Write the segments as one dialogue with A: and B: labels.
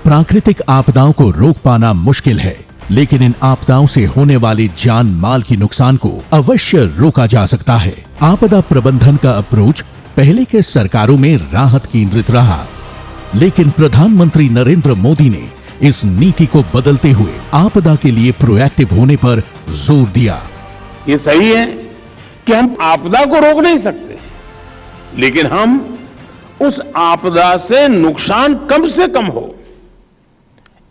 A: प्राकृतिक आपदाओं को रोक पाना मुश्किल है, लेकिन इन आपदाओं से होने वाले जान माल की नुकसान को अवश्य रोका जा सकता है। आपदा प्रबंधन का अप्रोच पहले के सरकारों में राहत केंद्रित रहा, लेकिन प्रधानमंत्री नरेंद्र मोदी ने इस नीति को बदलते हुए आपदा के लिए प्रोएक्टिव होने पर जोर दिया।
B: ये सही है कि हम आपदा को रोक नहीं सकते, लेकिन हम उस आपदा से नुकसान कम से कम हो,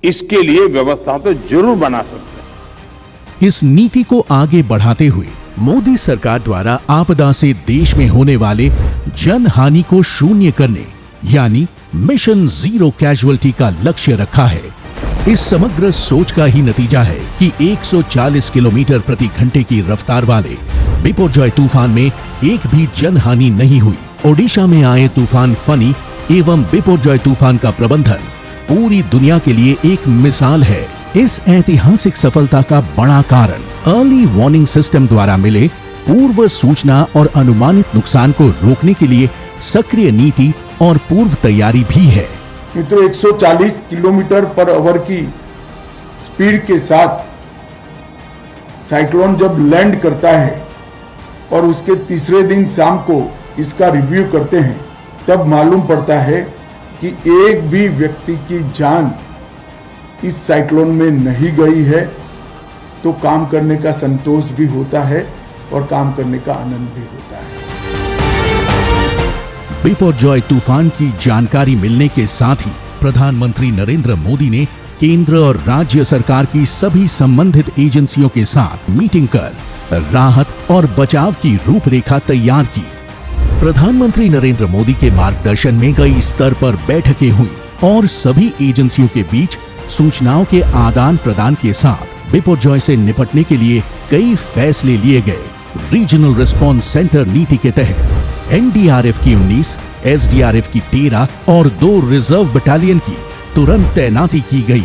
B: इसके लिए व्यवस्था तो जरूर बना सकते हैं।
A: इस नीति को आगे बढ़ाते हुए मोदी सरकार द्वारा आपदा से देश में होने वाले जन हानि को शून्य करने यानी मिशन जीरो कैजुअल्टी का लक्ष्य रखा है। इस समग्र सोच का ही नतीजा है कि 140 किलोमीटर प्रति घंटे की रफ्तार वाले बिपरजॉय तूफान में एक भी जनहानि नहीं हुई। ओडिशा में आए तूफान फनी एवं बिपरजॉय तूफान का प्रबंधन पूरी दुनिया के लिए एक मिसाल है। इस ऐतिहासिक सफलता का बड़ा कारण अर्ली वार्निंग सिस्टम द्वारा मिले पूर्व सूचना और अनुमानित नुकसान को रोकने के लिए सक्रिय नीति और पूर्व तैयारी भी है।
C: मित्रों, 140 किलोमीटर पर आवर की स्पीड के साथ साइक्लोन जब लैंड करता है और उसके तीसरे दिन शाम को इसका रिव्यू करते हैं, तब मालूम पड़ता है कि एक भी व्यक्ति की जान इस साइक्लोन में नहीं गई है। तो काम करने का संतोष भी होता है और काम करने का आनंद भी होता है।
A: बिपरजॉय तूफान की जानकारी मिलने के साथ ही प्रधानमंत्री नरेंद्र मोदी ने केंद्र और राज्य सरकार की सभी संबंधित एजेंसियों के साथ मीटिंग कर राहत और बचाव की रूपरेखा तैयार की। प्रधानमंत्री नरेंद्र मोदी के मार्गदर्शन में कई स्तर पर बैठकें हुई और सभी एजेंसियों के बीच सूचनाओं के आदान प्रदान के साथ बिपरजॉय से निपटने के लिए कई फैसले लिए गए। रीजनल रिस्पांस सेंटर नीति के तहत एनडीआरएफ की 19, एसडीआरएफ की 13 और 2 रिजर्व बटालियन की तुरंत तैनाती की गई।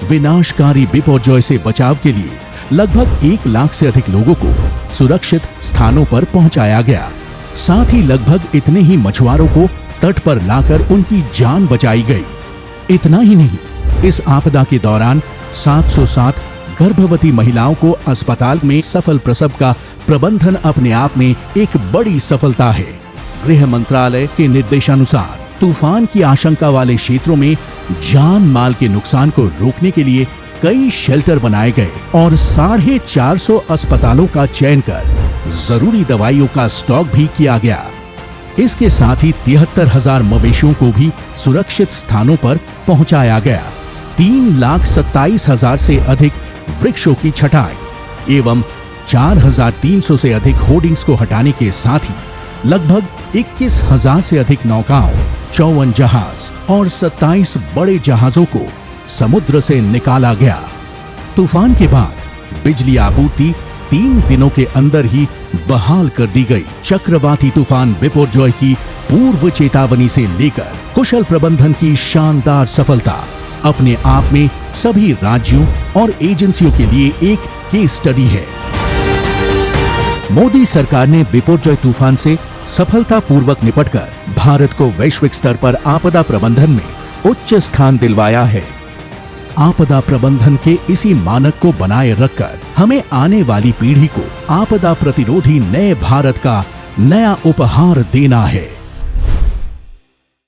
A: विनाशकारी बिपरजॉय से बचाव के लिए लगभग 1 लाख से अधिक लोगों को सुरक्षित स्थानों पर पहुंचाया गया। साथ ही लगभग इतने ही मछुआरों को तट पर लाकर उनकी जान बचाई गई। इतना ही नहीं, इस आपदा के दौरान 707 गर्भवती महिलाओं को अस्पताल में सफल प्रसव का प्रबंधन अपने आप में एक बड़ी सफलता है। गृह मंत्रालय के निर्देशानुसार तूफान की आशंका वाले क्षेत्रों में जान माल के नुकसान को रोकने के लिए कई शेल्टर बनाए गए और 450 अस्पतालों का चयन कर जरूरी दवाइयों का स्टॉक भी किया गया। इसके साथ ही 73,000 मवेशियों को भी सुरक्षित स्थानों पर पहुंचाया गया। 3,27,000 से अधिक वृक्षों की छटाई एवं 4,300 से अधिक होर्डिंग्स को हटाने के साथ ही लगभग 21,000 से अधिक नौकाओं, 54 जहाज और 27 बड़े जहाजों को समुद्र से निकाला गया। तूफान के बाद बिजली आपूर्ति 3 दिनों के अंदर ही बहाल कर दी गई। चक्रवाती तूफान बिपरजॉय की पूर्व चेतावनी से लेकर कुशल प्रबंधन की शानदार सफलता अपने आप में सभी राज्यों और एजेंसियों के लिए एक केस स्टडी है। मोदी सरकार ने बिपरजॉय तूफान से सफलतापूर्वक निपटकर भारत को वैश्विक स्तर पर आपदा प्रबंधन में उच्च स्थान दिलवाया है। आपदा प्रबंधन के इसी मानक को बनाए रखकर हमें आने वाली पीढ़ी को आपदा प्रतिरोधी नए भारत का नया उपहार देना है।